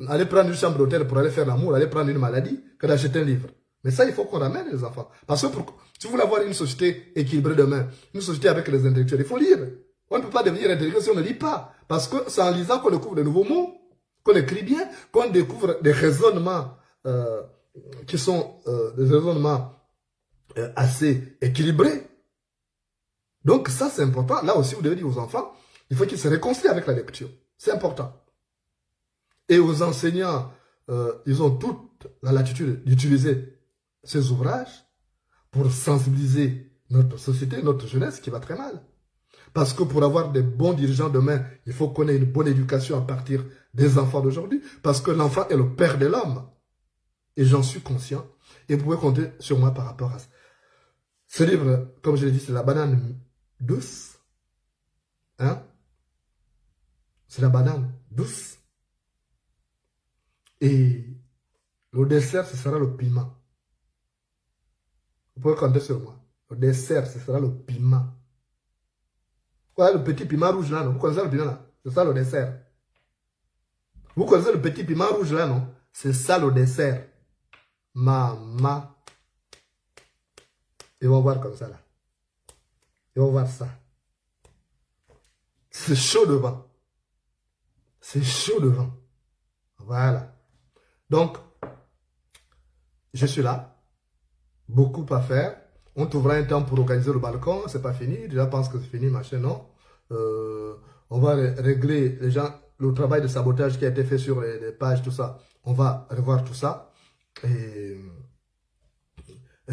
aller prendre une chambre d'hôtel pour aller faire l'amour, aller prendre une maladie, que d'acheter un livre. Mais ça, il faut qu'on ramène les enfants. Parce que si vous voulez avoir une société équilibrée demain, une société avec les intellectuels, il faut lire. On ne peut pas devenir intellectuel si on ne lit pas. Parce que c'est en lisant qu'on découvre de nouveaux mots, qu'on écrit bien, qu'on découvre des raisonnements qui sont des raisonnements assez équilibrés. Donc ça, c'est important. Là aussi, vous devez dire aux enfants, il faut qu'ils se réconcilient avec la lecture. C'est important. Et aux enseignants, ils ont toute la latitude d'utiliser ces ouvrages pour sensibiliser notre société, notre jeunesse qui va très mal. Parce que pour avoir des bons dirigeants demain, il faut qu'on ait une bonne éducation à partir des enfants d'aujourd'hui. Parce que l'enfant est le père de l'homme. Et j'en suis conscient. Et vous pouvez compter sur moi par rapport à ça. Ce livre, comme je l'ai dit, c'est la banane douce. Hein? C'est la banane douce. Et le dessert, ce sera le piment. Vous pouvez compter sur moi. Le dessert, ce sera le piment. Voilà le petit piment rouge là, non? Vous connaissez le piment là? C'est ça le dessert. Vous connaissez le petit piment rouge là, non? C'est ça le dessert. Maman. Ils vont voir comme ça là. Ils vont voir ça. C'est chaud devant. C'est chaud devant. Voilà. Donc, je suis là. Beaucoup à faire. On trouvera un temps pour organiser le balcon. C'est pas fini. Déjà pense que c'est fini, machin, non. On va régler les gens, le travail de sabotage qui a été fait sur les pages, tout ça. On va revoir tout ça. Et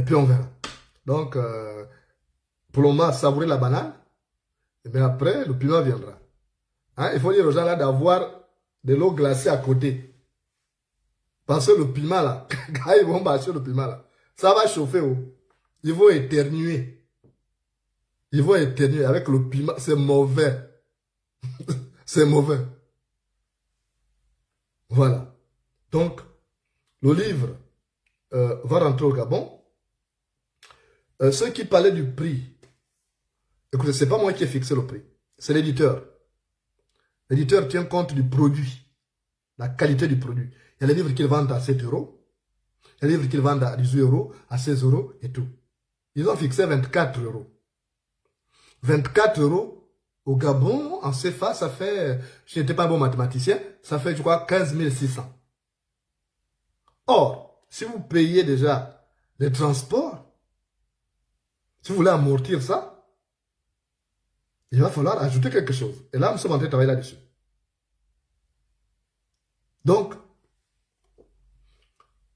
puis on verra. Donc, pour le moment, savourer la banane. Et bien après, le piment viendra. Hein? Il faut dire aux gens là d'avoir de l'eau glacée à côté. Parce que le piment là, quand ils vont marcher le piment là, ça va chauffer. Oh. Ils vont éternuer. Ils vont éternuer avec le piment. C'est mauvais. C'est mauvais. Voilà. Donc, le livre va rentrer au Gabon. Ceux qui parlaient du prix, écoutez, c'est pas moi qui ai fixé le prix. C'est l'éditeur. L'éditeur tient compte du produit. La qualité du produit. Il y a les livres qu'ils vendent à 7 euros. Il y a les livres qu'ils vendent à 18 euros, à 16 euros et tout. Ils ont fixé 24 euros. 24 euros au Gabon, en CFA, ça fait, je n'étais pas un bon mathématicien, ça fait, je crois, 15 600. Or, si vous payez déjà les transports, si vous voulez amortir ça, il va falloir ajouter quelque chose. Et là, nous sommes en train de travailler là-dessus. Donc,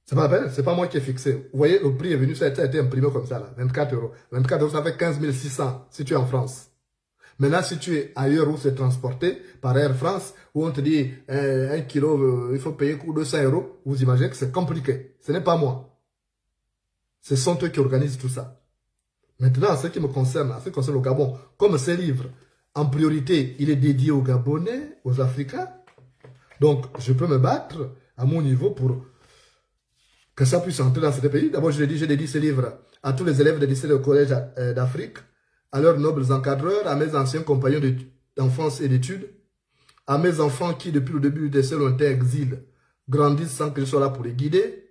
c'est pas la peine, c'est pas moi qui ai fixé. Vous voyez, le prix est venu, ça a été imprimé comme ça, là, 24 euros. 24 euros, ça fait 15 600 si tu es en France. Maintenant, si tu es ailleurs où c'est transporté par Air France, où on te dit 1 kilo, il faut payer 200 euros, vous imaginez que c'est compliqué. Ce n'est pas moi. Ce sont eux qui organisent tout ça. Maintenant, en ce qui me concerne, en ce qui concerne le Gabon, comme ces livres En priorité, il est dédié aux Gabonais, aux Africains. Donc, je peux me battre à mon niveau pour que ça puisse entrer dans ce pays. D'abord, je dédie ce livre à tous les élèves des lycées de collège d'Afrique, à leurs nobles encadreurs, à mes anciens compagnons d'enfance et d'études, à mes enfants qui, depuis le début de ce lointain exil, grandissent sans que je sois là pour les guider,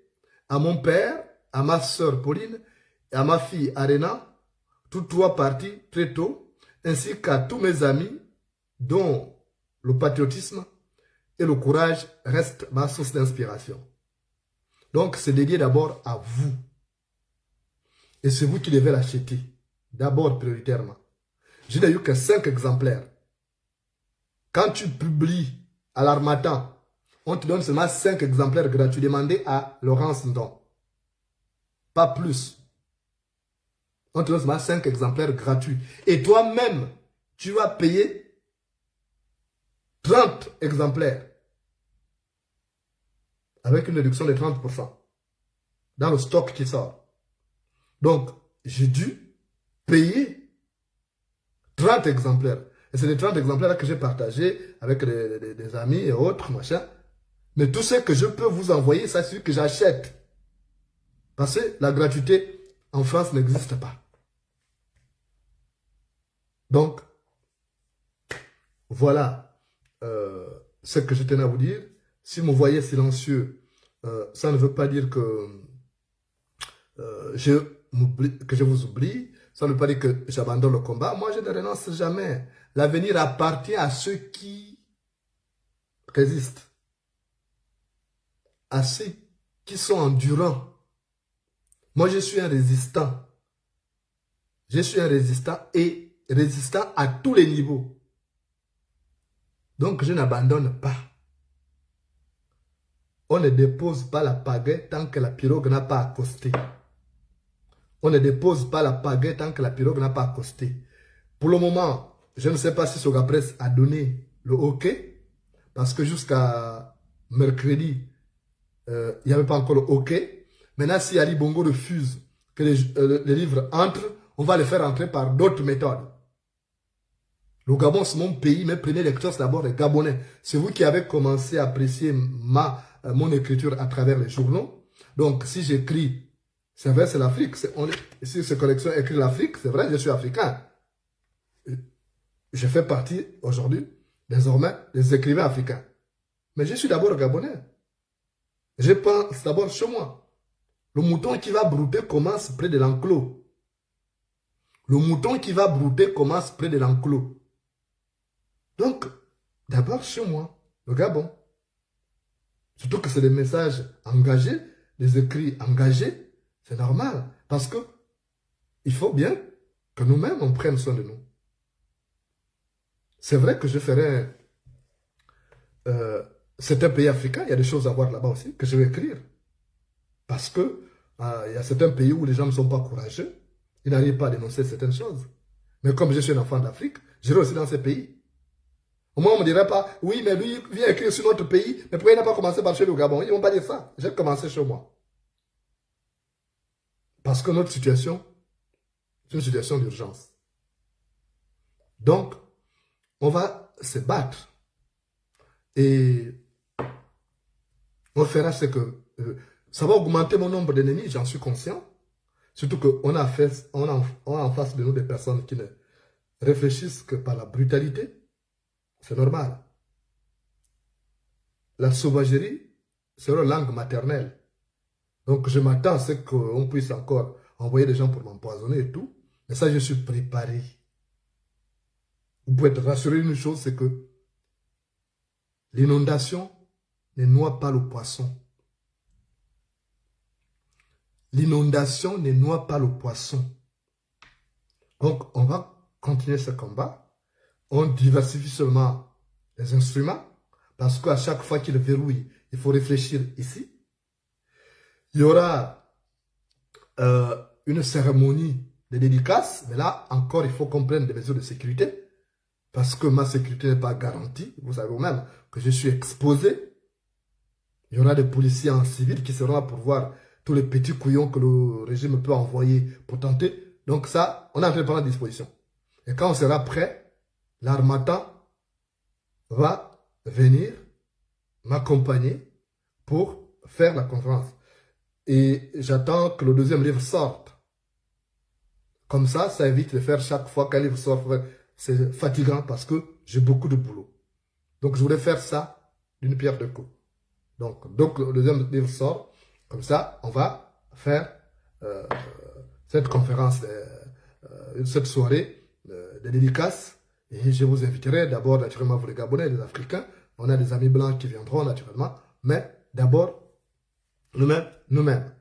à mon père, à ma sœur Pauline et à ma fille Arena, tous trois partis très tôt, ainsi qu'à tous mes amis dont le patriotisme et le courage restent ma source d'inspiration. Donc, c'est dédié d'abord à vous. Et c'est vous qui devez l'acheter. D'abord, prioritairement. Je n'ai eu que 5 exemplaires. Quand tu publies à l'Harmattan, on te donne seulement 5 exemplaires gratuits. Demandez à Laurence Ndon. Pas plus. On te donne seulement 5 exemplaires gratuits. Et toi-même, tu vas payer 30 exemplaires. Avec une réduction de 30% dans le stock qui sort. Donc, j'ai dû payer 30 exemplaires. Et c'est les 30 exemplaires que j'ai partagés avec des amis et autres, machin. Mais tout ce que je peux vous envoyer, c'est celui que j'achète. Parce que la gratuité en France n'existe pas. Donc, voilà ce que je tenais à vous dire. Si vous me voyez silencieux, ça ne veut pas dire que je vous oublie. Ça ne veut pas dire que j'abandonne le combat. Moi, je ne renonce jamais. L'avenir appartient à ceux qui résistent. À ceux qui sont endurants. Moi, je suis un résistant. Je suis un résistant et résistant à tous les niveaux. Donc, je n'abandonne pas. On ne dépose pas la pagaie tant que la pirogue n'a pas accosté. On ne dépose pas la pagaie tant que la pirogue n'a pas accosté. Pour le moment, je ne sais pas si Soga Press a donné le OK, parce que jusqu'à mercredi, il n'y avait pas encore le OK. Maintenant, si Ali Bongo refuse que les livres entrent, on va les faire entrer par d'autres méthodes. Le Gabon, c'est mon pays. Mes premiers lecteurs, c'est d'abord les Gabonais. C'est vous qui avez commencé à apprécier mon écriture à travers les journaux. Donc, si j'écris, c'est vrai, c'est l'Afrique. Si ces collections écrit l'Afrique, c'est vrai, je suis africain. Je fais partie, aujourd'hui, désormais, des écrivains africains. Mais je suis d'abord Gabonais. Je pense d'abord chez moi. Le mouton qui va brouter commence près de l'enclos. Le mouton qui va brouter commence près de l'enclos. Donc, d'abord chez moi, le Gabon. Surtout que c'est des messages engagés, des écrits engagés. C'est normal. Parce que il faut bien que nous-mêmes, on prenne soin de nous. C'est vrai que je ferai... c'est un pays africain, il y a des choses à voir là-bas aussi, que je vais écrire. Parce que il y a certains pays où les gens ne sont pas courageux. Ils n'arrivent pas à dénoncer certaines choses. Mais comme je suis un enfant d'Afrique, j'irai aussi dans ces pays. Au moins, on ne me dirait pas, oui, mais lui, il vient écrire sur notre pays, mais pourquoi il n'a pas commencé par chez le Gabon? Ils ne vont pas dire ça. J'ai commencé chez moi. Parce que notre situation, c'est une situation d'urgence. Donc, on va se battre. Et on fera ce que... ça va augmenter mon nombre d'ennemis, j'en suis conscient. Surtout qu'on a en face de nous des personnes qui ne réfléchissent que par la brutalité. C'est normal. La sauvagerie, c'est leur langue maternelle. Donc je m'attends à ce qu'on puisse encore envoyer des gens pour m'empoisonner et tout. Mais ça, je suis préparé. Vous pouvez être rassuré d'une chose, c'est que l'inondation ne noie pas le poisson. L'inondation ne noie pas le poisson. Donc, on va continuer ce combat. On diversifie seulement les instruments. Parce qu'à chaque fois qu'il verrouille, il faut réfléchir ici. Il y aura une cérémonie de dédicace. Mais là, encore, il faut qu'on prenne des mesures de sécurité. Parce que ma sécurité n'est pas garantie. Vous savez vous-même que je suis exposé. Il y aura des policiers en civil qui seront là pour voir tous les petits couillons que le régime peut envoyer pour tenter. Donc ça, on est en train de prendre disposition. Et quand on sera prêt, l'Harmattan va venir m'accompagner pour faire la conférence. Et j'attends que le deuxième livre sorte. Comme ça évite de faire chaque fois qu'un livre sort. C'est fatigant parce que j'ai beaucoup de boulot. Donc, je voulais faire ça d'une pierre deux coups. Donc, le deuxième livre sort. Comme ça, on va faire cette conférence, cette soirée de dédicaces. Et je vous inviterai d'abord, naturellement, vous les Gabonais, les Africains. On a des amis blancs qui viendront, naturellement. Mais d'abord, nous-mêmes.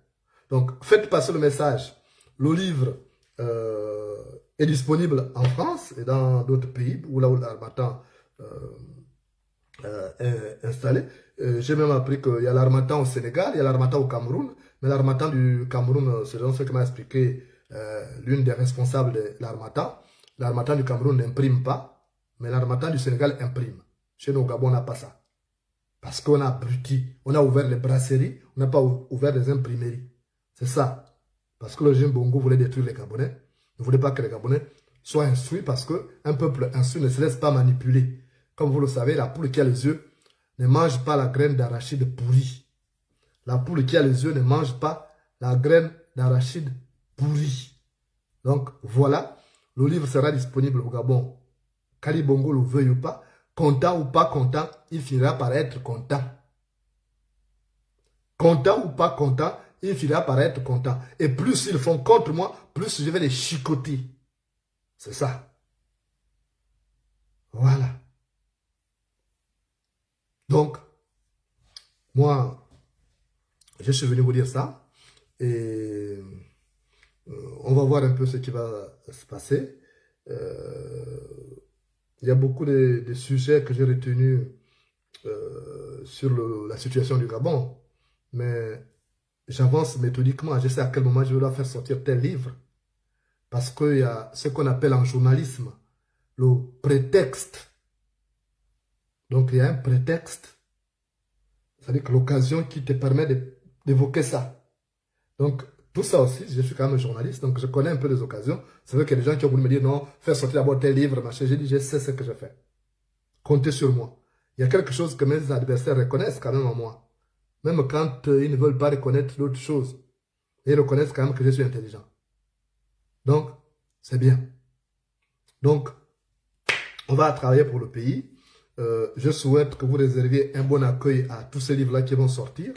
Donc, faites passer le message. Le livre est disponible en France et dans d'autres pays où l'Harmattan est installé. J'ai même appris qu'il y a l'Harmattan au Sénégal, il y a l'Harmattan au Cameroun. Mais l'Harmattan du Cameroun, c'est ce que m'a expliqué l'une des responsables de l'Harmattan. L'Harmattan du Cameroun n'imprime pas, mais l'Harmattan du Sénégal imprime. Chez nous, au Gabon, on n'a pas ça. Parce qu'on a abruti, on a ouvert les brasseries, on n'a pas ouvert les imprimeries. C'est ça. Parce que le régime Bongo voulait détruire les Gabonais. Ne voulait pas que les Gabonais soient instruits parce qu'un peuple instruit ne se laisse pas manipuler. Comme vous le savez, la poule qui a les yeux ne mange pas la graine d'arachide pourrie. La poule qui a les yeux ne mange pas la graine d'arachide pourrie. Donc voilà, le livre sera disponible au Gabon. Qu'Ali Bongo le veuille ou pas, content ou pas content, il finira par être content. Content ou pas content, il finira par être content. Et plus ils font contre moi, plus je vais les chicoter. C'est ça. Voilà. Donc, moi, je suis venu vous dire ça. Et on va voir un peu ce qui va se passer. Il y a beaucoup de sujets que j'ai retenus sur la situation du Gabon. Mais j'avance méthodiquement. Je sais à quel moment je dois faire sortir tel livre. Parce qu'il y a ce qu'on appelle en journalisme le prétexte. Donc il y a un prétexte. C'est-à-dire que l'occasion qui te permet d'évoquer ça. Donc tout ça aussi, je suis quand même journaliste, donc je connais un peu les occasions. C'est vrai qu'il y a des gens qui ont voulu me dire non, faire sortir d'abord tel livre, machin. J'ai dit, je sais ce que je fais. Comptez sur moi. Il y a quelque chose que mes adversaires reconnaissent quand même en moi. Même quand ils ne veulent pas reconnaître d'autres choses. Ils reconnaissent quand même que je suis intelligent. Donc, c'est bien. Donc, on va travailler pour le pays. Je souhaite que vous réserviez un bon accueil à tous ces livres-là qui vont sortir.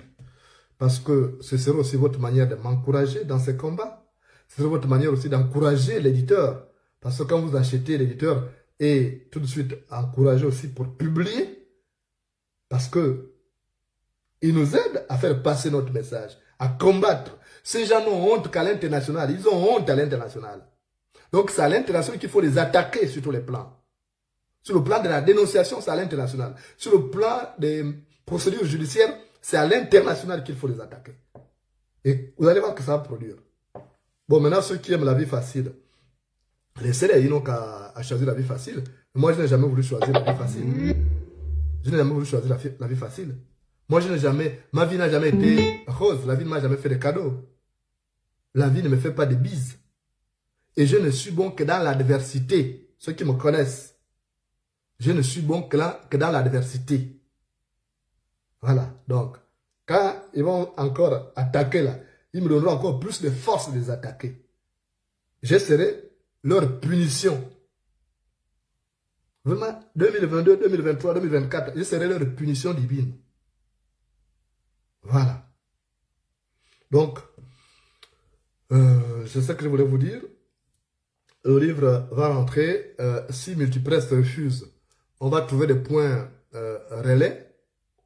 Parce que ce sera aussi votre manière de m'encourager dans ces combats. Ce sera votre manière aussi d'encourager l'éditeur. Parce que quand vous achetez l'éditeur et tout de suite encourager aussi pour publier, parce que il nous aide à faire passer notre message, à combattre. Ces gens n'ont honte qu'à l'international. Ils ont honte à l'international. Donc c'est à l'international qu'il faut les attaquer sur tous les plans. Sur le plan de la dénonciation, c'est à l'international. Sur le plan des procédures judiciaires, c'est à l'international qu'il faut les attaquer. Et vous allez voir que ça va produire. Bon, maintenant, ceux qui aiment la vie facile, laissez-les, ils n'ont qu'à choisir la vie facile. Mais moi, je n'ai jamais voulu choisir la vie facile. Je n'ai jamais voulu choisir la vie facile. Moi, ma vie n'a jamais été rose. La vie ne m'a jamais fait de cadeaux. La vie ne me fait pas de bises. Et je ne suis bon que dans l'adversité. Ceux qui me connaissent, je ne suis bon que dans l'adversité. Voilà. Donc, quand ils vont encore attaquer là, ils me donneront encore plus de force de les attaquer. Je serai leur punition. Vraiment, 2022, 2023, 2024, je serai leur punition divine. Voilà. Donc, c'est ce que je voulais vous dire. Le livre va rentrer. Si Multipresse refuse, on va trouver des points relais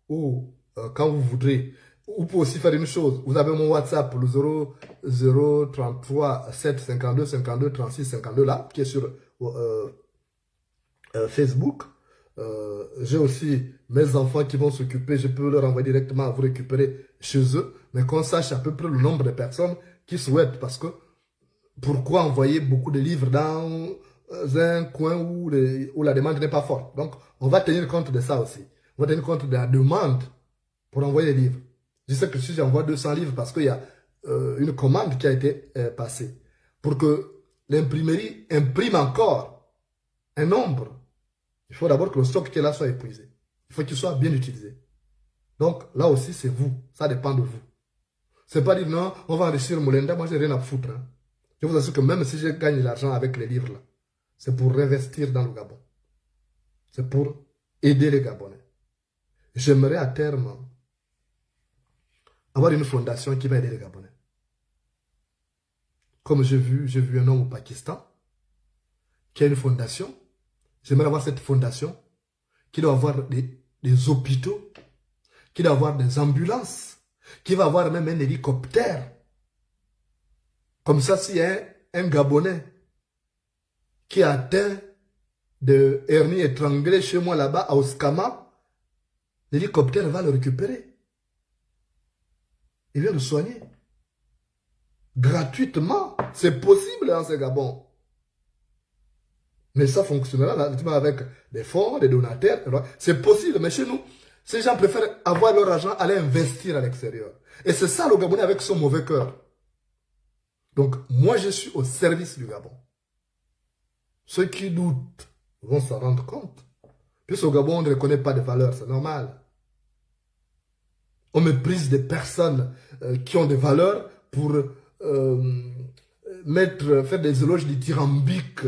ou quand vous voudrez. Vous pouvez aussi faire une chose. Vous avez mon WhatsApp, le 0033 752 52 36 52 là, qui est sur Facebook. J'ai aussi mes enfants qui vont s'occuper. Je peux leur envoyer directement à vous récupérer chez eux. Mais qu'on sache à peu près le nombre de personnes qui souhaitent. Parce que pourquoi envoyer beaucoup de livres dans un coin où la demande n'est pas forte? Donc, on va tenir compte de ça aussi. On va tenir compte de la demande pour envoyer les livres. Je sais que si j'envoie 200 livres parce qu'il y a une commande qui a été passée pour que l'imprimerie imprime encore un nombre Il faut d'abord que le stock qui est là soit épuisé. Il faut qu'il soit bien utilisé. Donc, là aussi, c'est vous. Ça dépend de vous. C'est pas dire non, on va enrichir Moulenda, moi j'ai rien à foutre. Hein. Je vous assure que même si je gagne l'argent avec les livres là, c'est pour réinvestir dans le Gabon. C'est pour aider les Gabonais. J'aimerais à terme avoir une fondation qui va aider les Gabonais. Comme j'ai vu un homme au Pakistan qui a une fondation. J'aimerais avoir cette fondation qui doit avoir des hôpitaux, qui doit avoir des ambulances, qui va avoir même un hélicoptère. Comme ça, s'il y a un Gabonais qui est atteint de hernie étranglée chez moi là-bas à Oskama, l'hélicoptère va le récupérer. Il vient le soigner. Gratuitement. C'est possible dans ce Gabon. Mais ça fonctionnera là, avec des fonds, des donataires. C'est possible, mais chez nous, ces gens préfèrent avoir leur argent, aller investir à l'extérieur. Et c'est ça le Gabonais avec son mauvais cœur. Donc, moi, je suis au service du Gabon. Ceux qui doutent vont s'en rendre compte. Puisqu'au Gabon, on ne reconnaît pas de valeurs, c'est normal. On méprise des personnes qui ont des valeurs pour faire des éloges dithyrambiques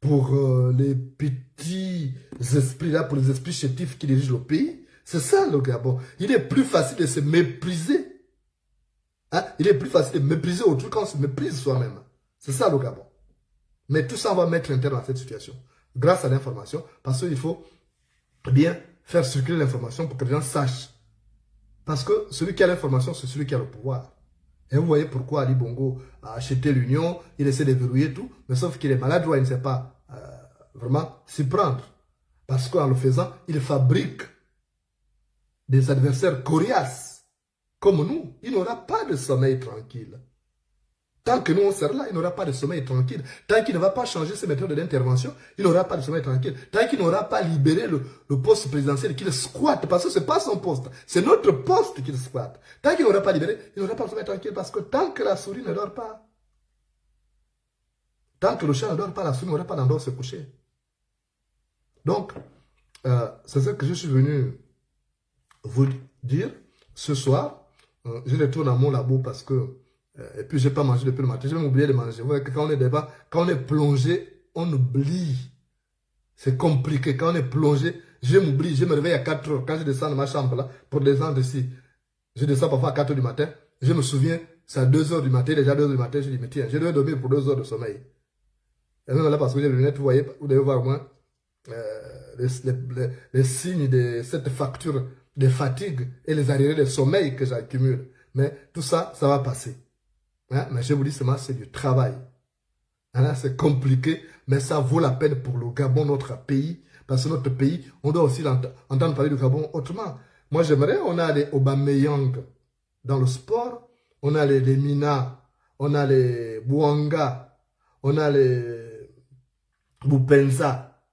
pour les petits esprits là, pour les esprits chétifs qui dirigent le pays. C'est ça le Gabon. Il est plus facile de se mépriser. Hein? Il est plus facile de mépriser autrui quand on se méprise soi-même. C'est ça le Gabon. Mais tout ça, on va mettre un terme à cette situation. Grâce à l'information, parce qu'il faut bien faire circuler l'information pour que les gens sachent. Parce que celui qui a l'information, c'est celui qui a le pouvoir. Et vous voyez pourquoi Ali Bongo a acheté l'Union, il essaie de verrouiller tout, mais sauf qu'il est maladroit, il ne sait pas vraiment s'y prendre. Parce qu'en le faisant, il fabrique des adversaires coriaces. Comme nous, il n'aura pas de sommeil tranquille. Tant que nous on sera là, il n'aura pas de sommeil tranquille. Tant qu'il ne va pas changer ses méthodes d'intervention, il n'aura pas de sommeil tranquille. Tant qu'il n'aura pas libéré le poste présidentiel qu'il squatte, parce que ce n'est pas son poste, c'est notre poste qu'il squatte. Tant qu'il n'aura pas libéré, il n'aura pas de sommeil tranquille, parce que tant que la souris ne dort pas, tant que le chat ne dort pas, la souris n'aura pas d'endroit où se coucher. Donc, c'est ce que je suis venu vous dire ce soir. Je retourne à mon labo parce que et puis je n'ai pas mangé depuis le matin. Je vais m'oublier de manger. Vous voyez que quand on est plongé, on oublie. C'est compliqué. Quand on est plongé, je m'oublie. Je me réveille à 4 heures. Quand je descends de ma chambre là, pour descendre ici, je descends parfois à 4 heures du matin. Je me souviens, c'est à 2 heures du matin, déjà 2 heures du matin, je dis, mais tiens, je devais dormir pour 2 heures de sommeil. Et même là, parce que j'ai les lunettes, vous voyez, vous devez voir au moins les signes de cette facture de fatigue et les arriérés de sommeil que j'accumule. Mais tout ça, ça va passer. Hein? Mais je vous dis seulement, c'est du travail. Hein? C'est compliqué, mais ça vaut la peine pour le Gabon, notre pays. Parce que notre pays, on doit aussi entendre parler du Gabon autrement. Moi, j'aimerais, on a les Aubameyang dans le sport, on a les Mina, on a les Bouanga, on a les Boupenza.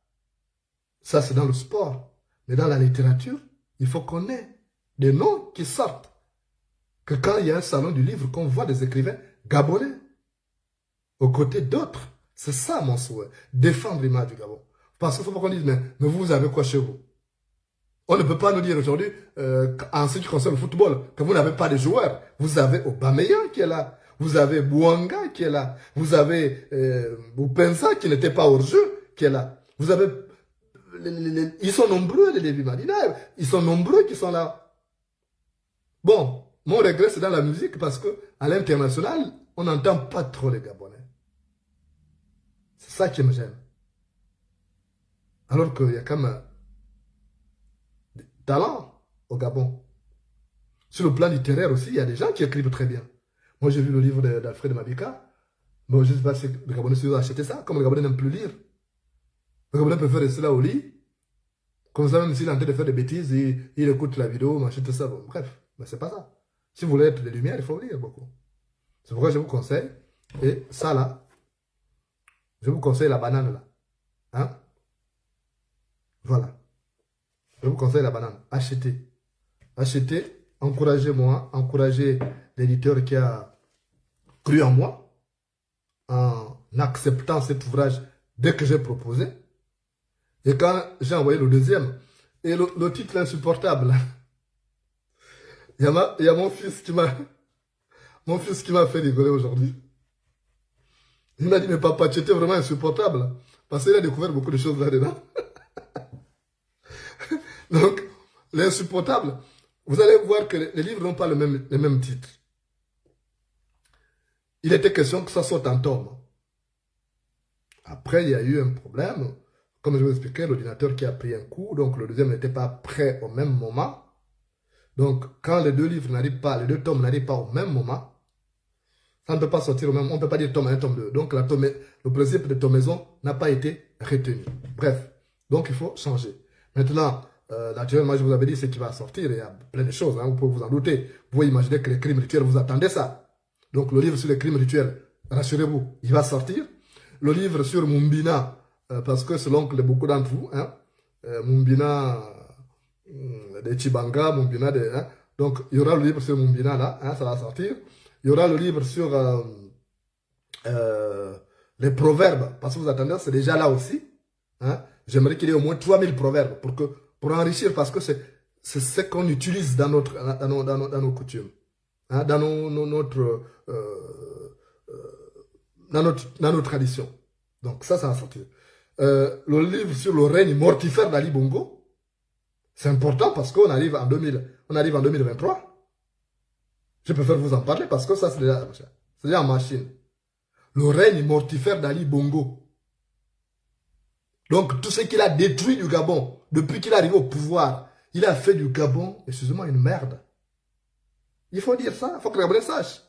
Ça, c'est dans le sport. Mais dans la littérature, il faut qu'on ait des noms qui sortent. Que quand il y a un salon du livre, qu'on voit des écrivains gabonais aux côtés d'autres. C'est ça mon souhait. Défendre l'image du Gabon. Parce qu'il ne faut pas qu'on dise, mais vous avez quoi chez vous? On ne peut pas nous dire aujourd'hui, en ce qui concerne le football, que vous n'avez pas de joueurs. Vous avez Aubameyang qui est là. Vous avez Bouanga qui est là. Vous avez Boupenza qui n'était pas hors jeu qui est là. Vous avez... ils sont nombreux, les Lévi Madina. Ils sont nombreux qui sont là. Bon, mon regret, c'est dans la musique parce qu'à l'international, on n'entend pas trop les Gabonais. C'est ça qui me gêne. Alors qu'il y a quand même des talents au Gabon. Sur le plan littéraire aussi, il y a des gens qui écrivent très bien. Moi, j'ai vu le livre d'Alfred Mabika. Bon, je ne sais pas si les Gabonais ont acheté ça, comme les Gabonais n'aiment plus lire. Les Gabonais préfèrent rester là au lit. Comme ça, même s'il est en train de faire des bêtises, il écoute la vidéo, machin, tout ça. Bon, bref, mais c'est pas ça. Si vous voulez être des lumières, il faut lire beaucoup. C'est pourquoi je vous conseille. Et ça là, je vous conseille la banane là. Hein? Voilà. Je vous conseille la banane. Achetez. Achetez. Encouragez-moi. Encouragez l'éditeur qui a cru en moi. En acceptant cet ouvrage dès que j'ai proposé. Et quand j'ai envoyé le deuxième, et le titre est insupportable. Il y a mon fils qui m'a fait rigoler aujourd'hui. Il m'a dit, mais papa, tu étais vraiment insupportable. Parce qu'il a découvert beaucoup de choses là-dedans. Donc, l'insupportable, vous allez voir que les livres n'ont pas le même titre. Il était question que ça sorte en tome. Après, il y a eu un problème. Comme je vous expliquais, l'ordinateur qui a pris un coup, donc le deuxième n'était pas prêt au même moment. Donc, quand les deux livres n'arrivent pas, les deux tomes n'arrivent pas au même moment, ça ne peut pas sortir au même moment. On ne peut pas dire tome 1, tome 2. Donc, le principe de tomaison n'a pas été retenu. Bref, donc il faut changer. Maintenant, naturellement, je vous avais dit ce qui va sortir. Il y a plein de choses, hein, vous pouvez vous en douter. Vous pouvez imaginer que les crimes rituels, vous attendez ça. Donc, le livre sur les crimes rituels, rassurez-vous, il va sortir. Le livre sur Mumbina, parce que selon beaucoup d'entre vous, hein, Mumbina de Chibanga, Mumbina de... Hein, donc, il y aura le livre sur Mumbina là, hein, ça va sortir. Il y aura le livre sur les proverbes, parce que vous attendez, c'est déjà là aussi. Hein. J'aimerais qu'il y ait au moins 3000 proverbes pour enrichir, parce que c'est ce qu'on utilise dans nos coutumes, hein, dans nos traditions. Donc ça va sortir. Le livre sur le règne mortifère d'Ali Bongo, c'est important parce qu'on arrive en 2023. Je préfère vous en parler parce que ça, c'est déjà en machine. Le règne mortifère d'Ali Bongo. Donc, tout ce qu'il a détruit du Gabon, depuis qu'il est arrivé au pouvoir, il a fait du Gabon, excusez-moi, une merde. Il faut dire ça, il faut que les Gabonais sachent.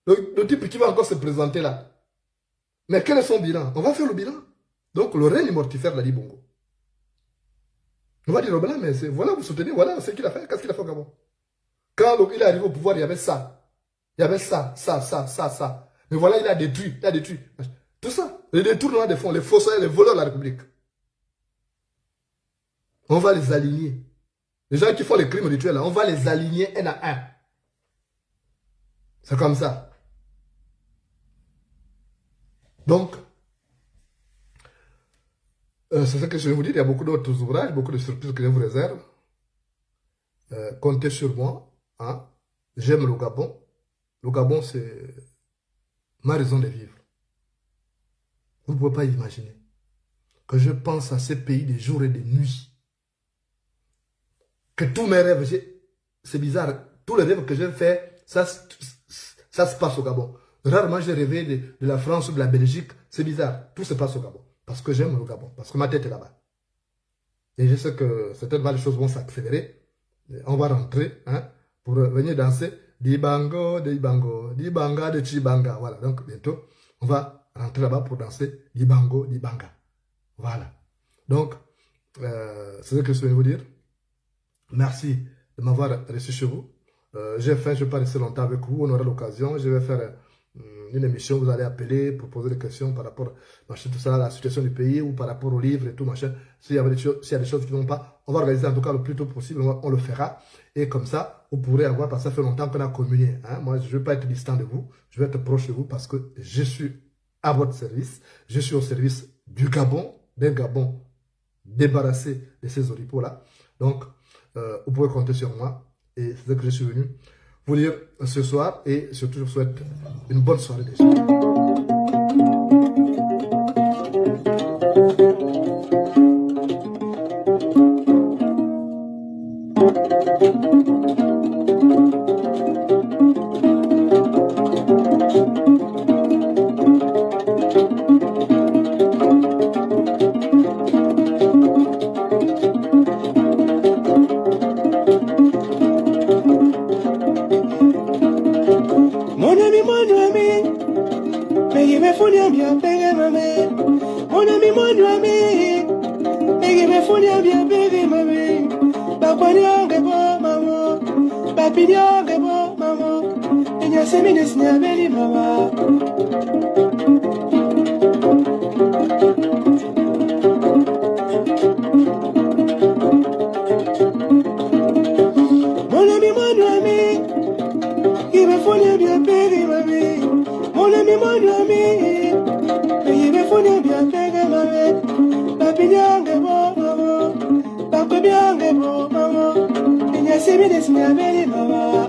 Le type qui va encore se présenter là. Mais quel est son bilan? On va faire le bilan. Donc, le règne mortifère d'Ali Bongo. On va dire au bilan, mais voilà, vous soutenez, voilà ce qu'il a fait. Qu'est-ce qu'il a fait au Gabon? Quand il est arrivé au pouvoir, il y avait ça. Il y avait ça. Mais voilà, il a détruit. Tout ça. Les détournements des fonds, les faussaires, les voleurs de la République. On va les aligner. Les gens qui font les crimes rituels, on va les aligner un à un. C'est comme ça. Donc, c'est ce que je vais vous dire. Il y a beaucoup d'autres ouvrages, beaucoup de surprises que je vous réserve. Comptez sur moi. Hein? J'aime le Gabon. Le Gabon, c'est ma raison de vivre. Vous ne pouvez pas imaginer que je pense à ces pays des jours et des nuits. Que tous mes rêves, c'est bizarre, tous les rêves que j'ai faits, ça se passe au Gabon. Rarement j'ai rêvé de la France ou de la Belgique, c'est bizarre, tout se passe au Gabon. Parce que j'aime le Gabon, parce que ma tête est là-bas. Et je sais que certaines choses vont s'accélérer. On va rentrer, hein, pour venir danser Dibango, Dibango, Dibanga de Chibanga. Voilà, donc bientôt, on va rentrer là-bas pour danser Dibango, Dibanga. Voilà. Donc, c'est ce que je voulais vous dire. Merci de m'avoir reçu chez vous. J'ai faim, je ne vais pas rester longtemps avec vous. On aura l'occasion. Je vais faire une émission. Vous allez appeler pour poser des questions par rapport à tout ça, la situation du pays ou par rapport aux livres et tout, machin. S'il y a des choses qui ne vont pas, on va organiser en tout cas le plus tôt possible. On le fera. Et comme ça, vous pourrez avoir, parce que ça fait longtemps qu'on a communié. Hein. Moi, je ne veux pas être distant de vous. Je vais être proche de vous parce que je suis à votre service. Je suis au service du Gabon, d'un Gabon débarrassé de ces oripeaux-là. Donc, vous pouvez compter sur moi. Et c'est ce que je suis venu vous dire ce soir. Et surtout, je vous souhaite une bonne soirée déjà. Papi, Semides me abeli mama.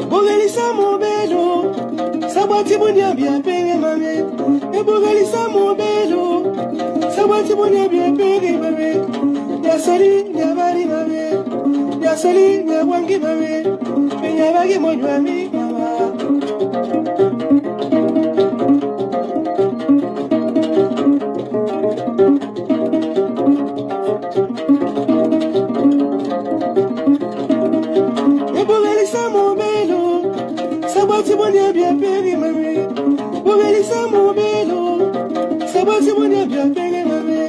Bogalisa mo belo, sabati bonya bia penge mame. E bogalisa mo belo, sabati bonya bia penge mame. Ya soli ya bari mame, ya soli ya wangi mame. Penya bagi mo nyami mama. Sabati bonya bia penge mame. Bogalisa mo belo, sabati bonya bia penge mame.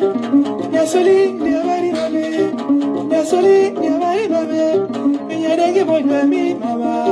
Ya soli ya bari mame, ya soli ya bari mame. Penya denge mo nyami mama.